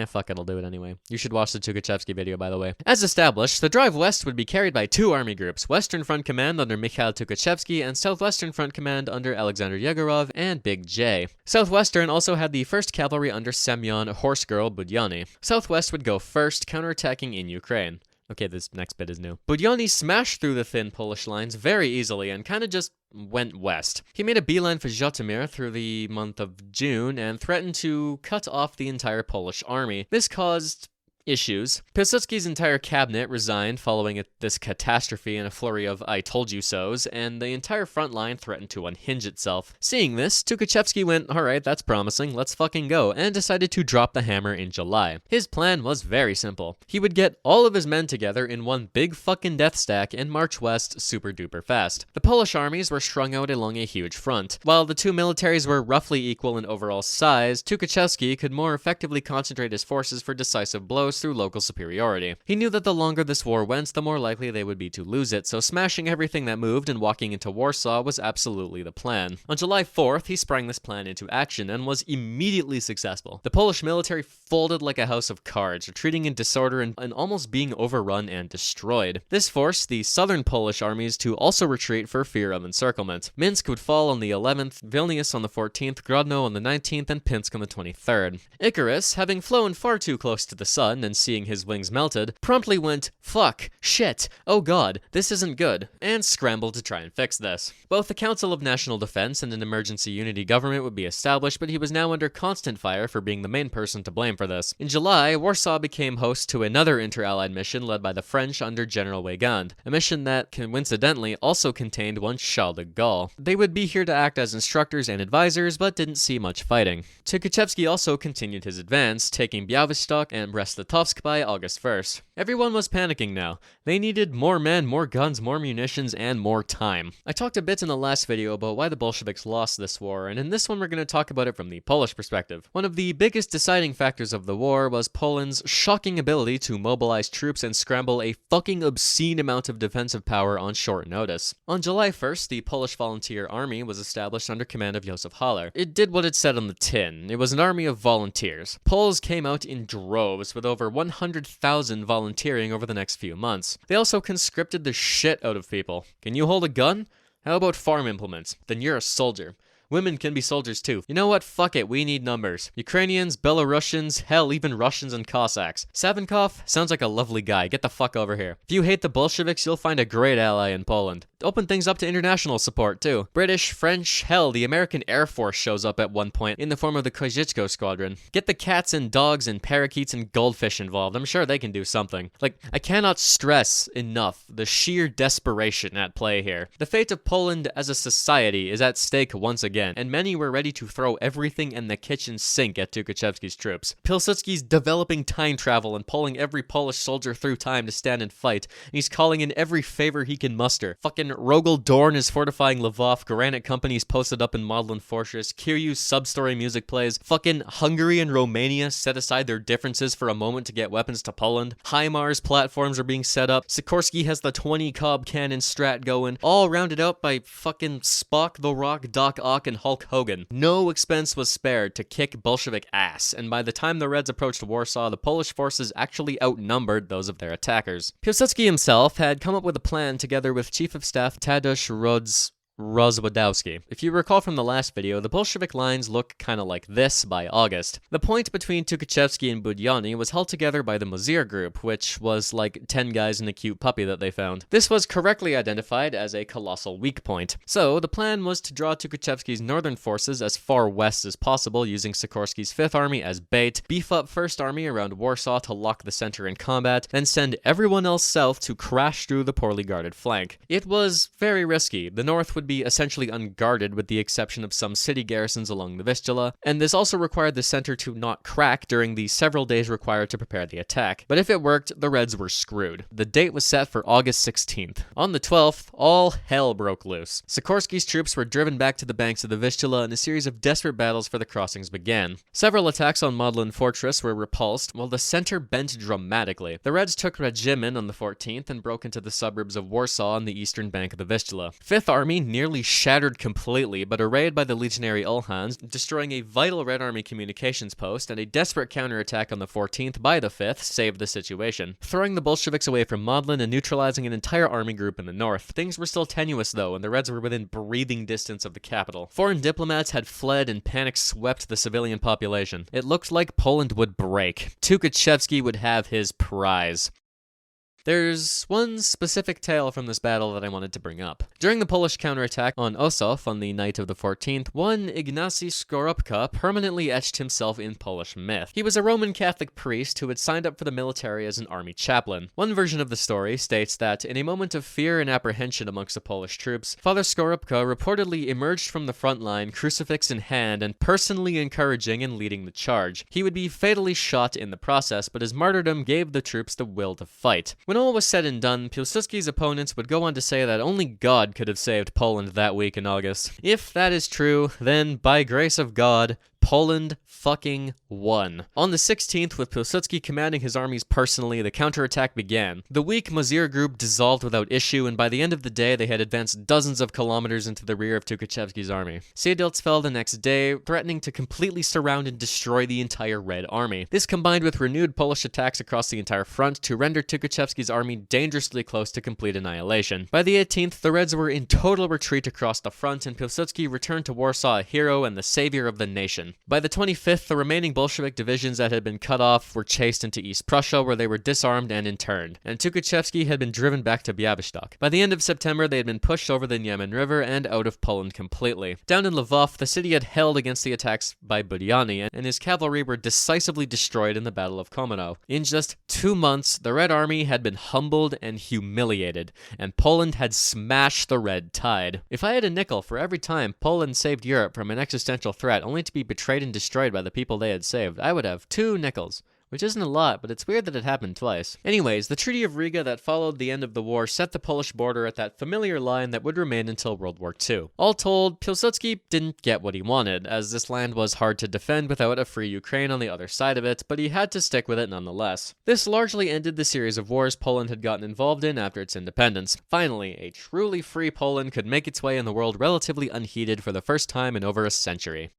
Fuck it, I'll do it anyway. You should watch the Tukhachevsky video, by the way. As established, the drive west would be carried by two army groups, Western Front Command under Mikhail Tukhachevsky and Southwestern Front Command under Alexander Yegorov and Big J. Southwestern also had the 1st Cavalry under Semyon Horse Girl Budyani. Southwest would go first, counterattacking in Ukraine. Okay, this next bit is new. Budyani smashed through the thin Polish lines very easily and kind of just went west. He made a beeline for Zhytomyr through the month of June and threatened to cut off the entire Polish army. This caused issues. Pilsudski's entire cabinet resigned following this catastrophe in a flurry of I told you so's, and the entire front line threatened to unhinge itself. Seeing this, Tukhachevsky went, alright, that's promising, let's fucking go, and decided to drop the hammer in July. His plan was very simple. He would get all of his men together in one big fucking death stack and march west super duper fast. The Polish armies were strung out along a huge front. While the two militaries were roughly equal in overall size, Tukhachevsky could more effectively concentrate his forces for decisive blows through local superiority. He knew that the longer this war went, the more likely they would be to lose it, so smashing everything that moved and walking into Warsaw was absolutely the plan. On July 4th, he sprang this plan into action and was immediately successful. The Polish military folded like a house of cards, retreating in disorder and almost being overrun and destroyed. This forced the southern Polish armies to also retreat for fear of encirclement. Minsk would fall on the 11th, Vilnius on the 14th, Grodno on the 19th, and Pinsk on the 23rd. Icarus, having flown far too close to the sun and seeing his wings melted, promptly went, fuck, shit, oh god, this isn't good, and scrambled to try and fix this. Both the Council of National Defense and an emergency unity government would be established, but he was now under constant fire for being the main person to blame for this. In July, Warsaw became host to another inter-allied mission led by the French under General Weygand, a mission that, coincidentally, also contained one Charles de Gaulle. They would be here to act as instructors and advisors, but didn't see much fighting. Tukhachevsky also continued his advance, taking Białystok and Brest-Litovsk by August 1st. Everyone was panicking now. They needed more men, more guns, more munitions, and more time. I talked a bit in the last video about why the Bolsheviks lost this war, and in this one we're going to talk about it from the Polish perspective. One of the biggest deciding factors of the war was Poland's shocking ability to mobilize troops and scramble a fucking obscene amount of defensive power on short notice. On July 1st, the Polish Volunteer Army was established under command of Józef Haller. It did what it said on the tin. It was an army of volunteers. Poles came out in droves, with over 100,000 volunteering over the next few months. They also conscripted the shit out of people. Can you hold a gun? How about farm implements? Then you're a soldier. Women can be soldiers too. You know what? Fuck it, we need numbers. Ukrainians, Belarusians, hell, even Russians and Cossacks. Savinkov sounds like a lovely guy. Get the fuck over here. If you hate the Bolsheviks, you'll find a great ally in Poland. Open things up to international support too. British, French, hell, the American Air Force shows up at one point in the form of the Kosciuszko Squadron. Get the cats and dogs and parakeets and goldfish involved. I'm sure they can do something. Like, I cannot stress enough the sheer desperation at play here. The fate of Poland as a society is at stake once again, and many were ready to throw everything in the kitchen sink at Tukhachevsky's troops. Pilsudski's developing time travel and pulling every Polish soldier through time to stand and fight, and he's calling in every favor he can muster. Fucking Rogel Dorn is fortifying Lvov, Granite Company's posted up in Modlin Fortress, Kiryu's sub-story music plays, fucking Hungary and Romania set aside their differences for a moment to get weapons to Poland, HIMARS platforms are being set up, Sikorsky has the 20 Cobb cannon strat going, all rounded out by fucking Spock, The Rock, Doc Ock, and Hulk Hogan. No expense was spared to kick Bolshevik ass, and by the time the Reds approached Warsaw, the Polish forces actually outnumbered those of their attackers. Piłsudski himself had come up with a plan together with Chief of Staff Tadeusz Rozwadowski. If you recall from the last video, the Bolshevik lines look kinda like this by August. The point between Tukhachevsky and Budyani was held together by the Mozir group, which was like 10 guys and a cute puppy that they found. This was correctly identified as a colossal weak point. So, the plan was to draw Tukhachevsky's northern forces as far west as possible using Sikorsky's 5th Army as bait, beef up 1st Army around Warsaw to lock the center in combat, then send everyone else south to crash through the poorly guarded flank. It was very risky. The north would be essentially unguarded with the exception of some city garrisons along the Vistula, and this also required the center to not crack during the several days required to prepare the attack. But if it worked, the Reds were screwed. The date was set for August 16th. On the 12th, all hell broke loose. Sikorsky's troops were driven back to the banks of the Vistula and a series of desperate battles for the crossings began. Several attacks on Modlin Fortress were repulsed, while the center bent dramatically. The Reds took Zimmerman on the 14th and broke into the suburbs of Warsaw on the eastern bank of the Vistula. 5th Army nearly shattered completely, but arrayed by the legionary Uhlans, destroying a vital Red Army communications post, and a desperate counterattack on the 14th by the 5th saved the situation, throwing the Bolsheviks away from Modlin and neutralizing an entire army group in the north. Things were still tenuous though, and the Reds were within breathing distance of the capital. Foreign diplomats had fled and panic swept the civilian population. It looked like Poland would break. Tukhachevsky would have his prize. There's one specific tale from this battle that I wanted to bring up. During the Polish counterattack on Ossow on the night of the 14th, one Ignacy Skorupka permanently etched himself in Polish myth. He was a Roman Catholic priest who had signed up for the military as an army chaplain. One version of the story states that in a moment of fear and apprehension amongst the Polish troops, Father Skorupka reportedly emerged from the front line, crucifix in hand, and personally encouraging and leading the charge. He would be fatally shot in the process, but his martyrdom gave the troops the will to fight. When all was said and done, Piłsudski's opponents would go on to say that only God could have saved Poland that week in August. If that is true, then by grace of God, Poland fucking won. On the 16th, with Piłsudski commanding his armies personally, the counterattack began. The weak Mozir group dissolved without issue, and by the end of the day, they had advanced dozens of kilometers into the rear of Tukhachevsky's army. Siedlce fell the next day, threatening to completely surround and destroy the entire Red Army. This combined with renewed Polish attacks across the entire front to render Tukhachevsky's army dangerously close to complete annihilation. By the 18th, the Reds were in total retreat across the front, and Piłsudski returned to Warsaw a hero and the savior of the nation. By the 25th, the remaining Bolshevik divisions that had been cut off were chased into East Prussia, where they were disarmed and interned, and Tukhachevsky had been driven back to Białystok. By the end of September, they had been pushed over the Niemen River and out of Poland completely. Down in Lvov, the city had held against the attacks by Budyani, and his cavalry were decisively destroyed in the Battle of Komono. In just 2 months, the Red Army had been humbled and humiliated, and Poland had smashed the Red Tide. If I had a nickel for every time Poland saved Europe from an existential threat only to be betrayed and destroyed by the people they had saved, I would have 2 nickels. Which isn't a lot, but it's weird that it happened twice. Anyways, the Treaty of Riga that followed the end of the war set the Polish border at that familiar line that would remain until World War II. All told, Piłsudski didn't get what he wanted, as this land was hard to defend without a free Ukraine on the other side of it, but he had to stick with it nonetheless. This largely ended the series of wars Poland had gotten involved in after its independence. Finally, a truly free Poland could make its way in the world relatively unheeded for the first time in over a century.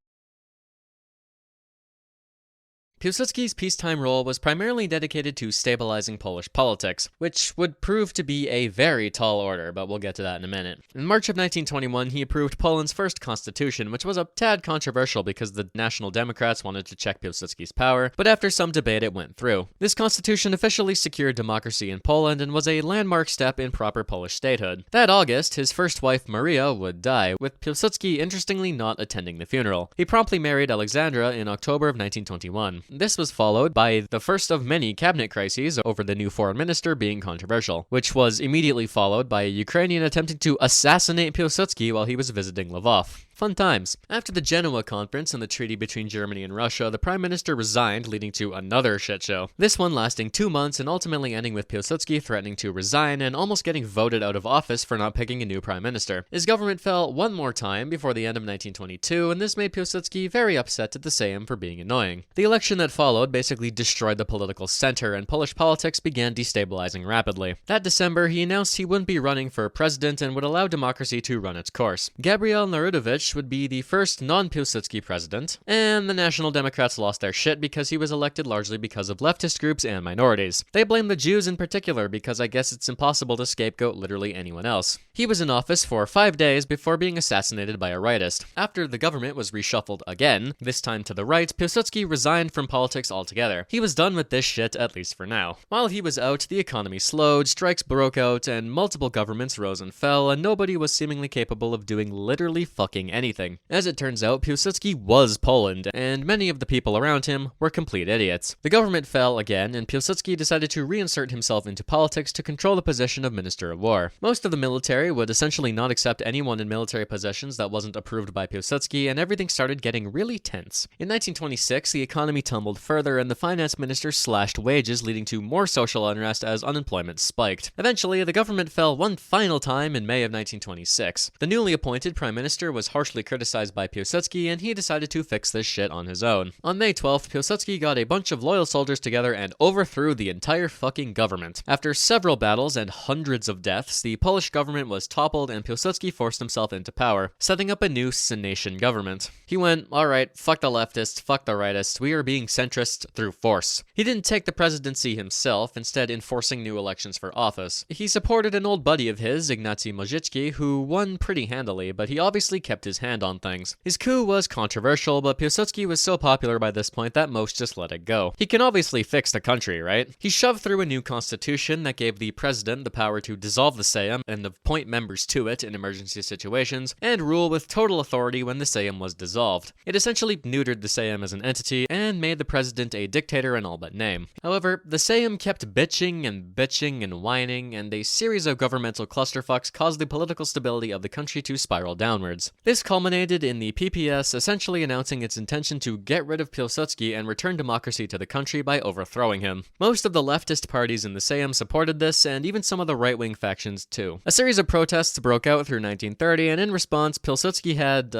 Piłsudski's peacetime role was primarily dedicated to stabilizing Polish politics, which would prove to be a very tall order, but we'll get to that in a minute. In March of 1921, he approved Poland's first constitution, which was a tad controversial because the National Democrats wanted to check Piłsudski's power, but after some debate it went through. This constitution officially secured democracy in Poland and was a landmark step in proper Polish statehood. That August, his first wife Maria would die, with Piłsudski interestingly not attending the funeral. He promptly married Alexandra in October of 1921. This was followed by the first of many cabinet crises over the new foreign minister being controversial, which was immediately followed by a Ukrainian attempting to assassinate Piłsudski while he was visiting Lvov. Fun times. After the Genoa Conference and the treaty between Germany and Russia, the prime minister resigned, leading to another shit show. This one lasting 2 months and ultimately ending with Piłsudski threatening to resign and almost getting voted out of office for not picking a new prime minister. His government fell one more time before the end of 1922, and this made Piłsudski very upset at the Sejm for being annoying. The election that followed basically destroyed the political center, and Polish politics began destabilizing rapidly. That December, he announced he wouldn't be running for president and would allow democracy to run its course. Gabriel Narutowicz would be the first non-Piłsudski president, and the National Democrats lost their shit because he was elected largely because of leftist groups and minorities. They blame the Jews in particular because I guess it's impossible to scapegoat literally anyone else. He was in office for 5 days before being assassinated by a rightist. After the government was reshuffled again, this time to the right, Piłsudski resigned from politics altogether. He was done with this shit, at least for now. While he was out, the economy slowed, strikes broke out, and multiple governments rose and fell, and nobody was seemingly capable of doing literally fucking anything. As it turns out, Piłsudski was Poland, and many of the people around him were complete idiots. The government fell again, and Piłsudski decided to reinsert himself into politics to control the position of Minister of War. Most of the military would essentially not accept anyone in military positions that wasn't approved by Piłsudski, and everything started getting really tense. In 1926, the economy tumbled further, and the finance minister slashed wages, leading to more social unrest as unemployment spiked. Eventually, the government fell one final time in May of 1926. The newly appointed prime minister was harshly criticized by Piłsudski, and he decided to fix this shit on his own. On May 12th, Piłsudski got a bunch of loyal soldiers together and overthrew the entire fucking government. After several battles and hundreds of deaths, the Polish government was toppled and Piłsudski forced himself into power, setting up a new Sanation government. He went, alright, fuck the leftists, fuck the rightists, we are being centrist through force. He didn't take the presidency himself, instead enforcing new elections for office. He supported an old buddy of his, Ignacy Mościcki, who won pretty handily, but he obviously kept his hand on things. His coup was controversial, but Piłsudski was so popular by this point that most just let it go. He can obviously fix the country, right? He shoved through a new constitution that gave the president the power to dissolve the Sejm and appoint members to it in emergency situations, and rule with total authority when the Sejm was dissolved. It essentially neutered the Sejm as an entity and made the president a dictator in all but name. However, the Sejm kept bitching and whining, and a series of governmental clusterfucks caused the political stability of the country to spiral downwards. This culminated in the PPS essentially announcing its intention to get rid of Piłsudski and return democracy to the country by overthrowing him. Most of the leftist parties in the Sejm supported this, and even some of the right-wing factions too. A series of protests broke out through 1930, and in response, Piłsudski had,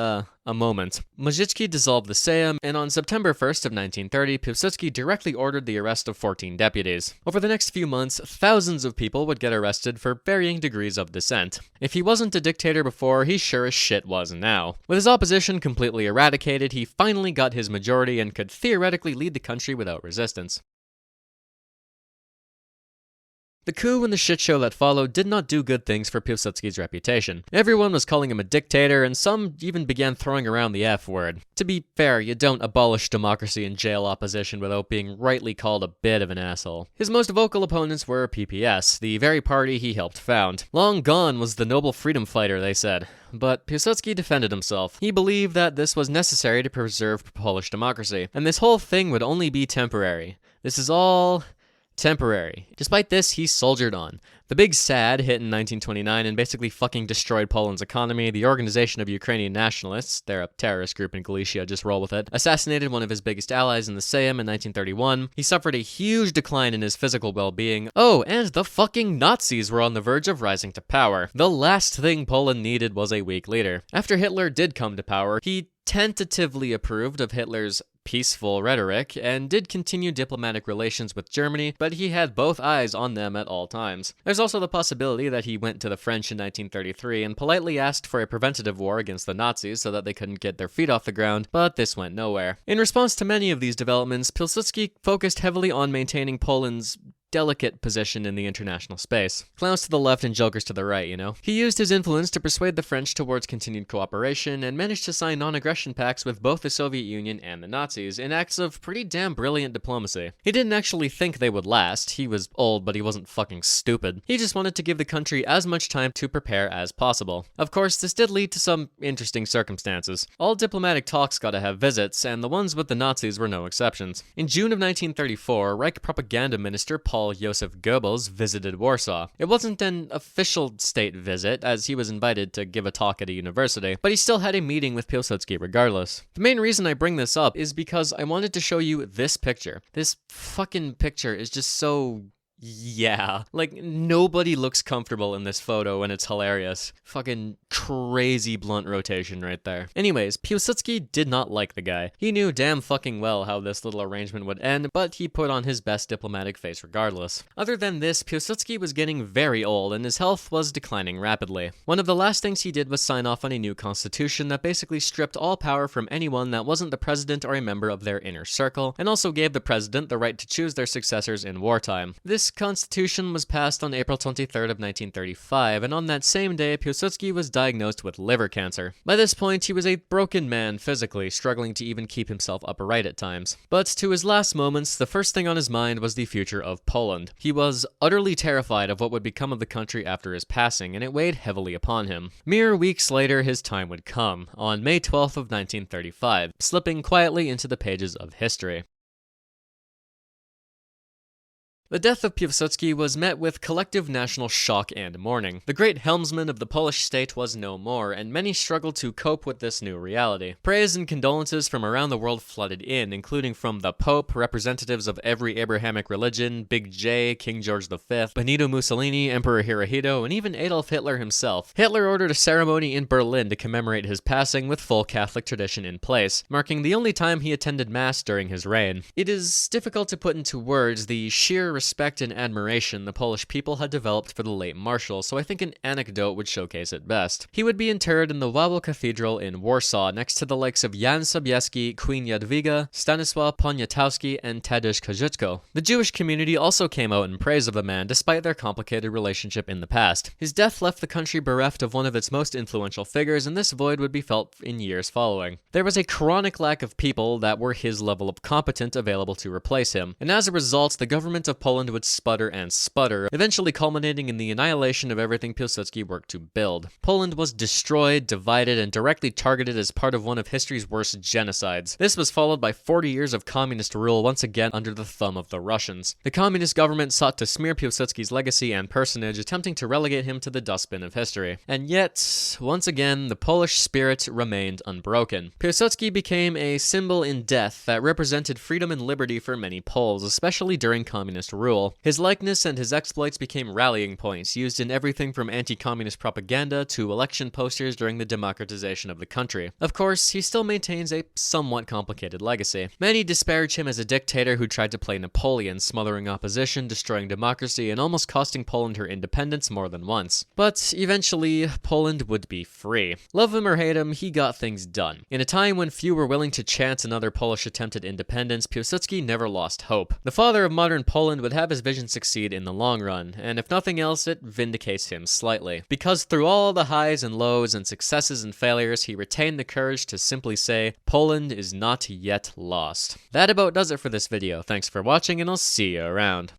a moment. Mościcki dissolved the Sejm, and on September 1st of 1930, Piłsudski directly ordered the arrest of 14 deputies. Over the next few months, thousands of people would get arrested for varying degrees of dissent. If he wasn't a dictator before, he sure as shit was now. With his opposition completely eradicated, he finally got his majority and could theoretically lead the country without resistance. The coup and the shitshow that followed did not do good things for Piłsudski's reputation. Everyone was calling him a dictator, and some even began throwing around the F word. To be fair, you don't abolish democracy and jail opposition without being rightly called a bit of an asshole. His most vocal opponents were PPS, the very party he helped found. Long gone was the noble freedom fighter, they said. But Piłsudski defended himself. He believed that this was necessary to preserve Polish democracy, and this whole thing would only be temporary. This is all temporary. Despite this, he soldiered on. The Big Sad hit in 1929 and basically fucking destroyed Poland's economy. The Organization of Ukrainian Nationalists, they're a terrorist group in Galicia, just roll with it, assassinated one of his biggest allies in the Sejm in 1931. He suffered a huge decline in his physical well-being. Oh, and the fucking Nazis were on the verge of rising to power. The last thing Poland needed was a weak leader. After Hitler did come to power, he tentatively approved of Hitler's peaceful rhetoric and did continue diplomatic relations with Germany, but he had both eyes on them at all times. There's also the possibility that he went to the French in 1933 and politely asked for a preventative war against the Nazis so that they couldn't get their feet off the ground, but this went nowhere. In response to many of these developments, Pilsudski focused heavily on maintaining Poland's delicate position in the international space. Clowns to the left and jokers to the right, you know? He used his influence to persuade the French towards continued cooperation and managed to sign non-aggression pacts with both the Soviet Union and the Nazis in acts of pretty damn brilliant diplomacy. He didn't actually think they would last. He was old, but he wasn't fucking stupid. He just wanted to give the country as much time to prepare as possible. Of course, this did lead to some interesting circumstances. All diplomatic talks gotta have visits, and the ones with the Nazis were no exceptions. In June of 1934, Reich propaganda minister Paul Joseph Goebbels visited Warsaw. It wasn't an official state visit, as he was invited to give a talk at a university, but he still had a meeting with Pilsudski regardless. The main reason I bring this up is because I wanted to show you this picture. This fucking picture is just so... yeah. Like, nobody looks comfortable in this photo and it's hilarious. Fucking crazy blunt rotation right there. Anyways, Piłsudski did not like the guy. He knew damn fucking well how this little arrangement would end, but he put on his best diplomatic face regardless. Other than this, Piłsudski was getting very old and his health was declining rapidly. One of the last things he did was sign off on a new constitution that basically stripped all power from anyone that wasn't the president or a member of their inner circle, and also gave the president the right to choose their successors in wartime. This constitution was passed on April 23rd of 1935, and on that same day, Piłsudski was diagnosed with liver cancer. By this point, he was a broken man physically, struggling to even keep himself upright at times. But to his last moments, the first thing on his mind was the future of Poland. He was utterly terrified of what would become of the country after his passing, and it weighed heavily upon him. Mere weeks later, his time would come, on May 12th of 1935, slipping quietly into the pages of history. The death of Piłsudski was met with collective national shock and mourning. The great helmsman of the Polish state was no more, and many struggled to cope with this new reality. Praise and condolences from around the world flooded in, including from the Pope, representatives of every Abrahamic religion, Big J, King George V, Benito Mussolini, Emperor Hirohito, and even Adolf Hitler himself. Hitler ordered a ceremony in Berlin to commemorate his passing with full Catholic tradition in place, marking the only time he attended Mass during his reign. It is difficult to put into words the sheer respect and admiration the Polish people had developed for the late marshal, so I think an anecdote would showcase it best. He would be interred in the Wawel Cathedral in Warsaw next to the likes of Jan Sobieski, Queen Jadwiga, Stanisław Poniatowski, and Tadeusz Kościuszko. The Jewish community also came out in praise of the man despite their complicated relationship in the past. His death left the country bereft of one of its most influential figures, and this void would be felt in years following. There was a chronic lack of people that were his level of competent available to replace him, and as a result, the government of Poland would sputter and sputter, eventually culminating in the annihilation of everything Piłsudski worked to build. Poland was destroyed, divided, and directly targeted as part of one of history's worst genocides. This was followed by 40 years of communist rule, once again under the thumb of the Russians. The communist government sought to smear Piłsudski's legacy and personage, attempting to relegate him to the dustbin of history. And yet, once again, the Polish spirit remained unbroken. Piłsudski became a symbol in death that represented freedom and liberty for many Poles, especially during communist rule. His likeness and his exploits became rallying points, used in everything from anti-communist propaganda to election posters during the democratization of the country. Of course, he still maintains a somewhat complicated legacy. Many disparage him as a dictator who tried to play Napoleon, smothering opposition, destroying democracy, and almost costing Poland her independence more than once. But eventually, Poland would be free. Love him or hate him, he got things done. In a time when few were willing to chance another Polish attempt at independence, Piłsudski never lost hope. The father of modern Poland would have his vision succeed in the long run, and if nothing else, it vindicates him slightly. Because through all the highs and lows and successes and failures, he retained the courage to simply say, Poland is not yet lost. That about does it for this video. Thanks for watching, and I'll see you around.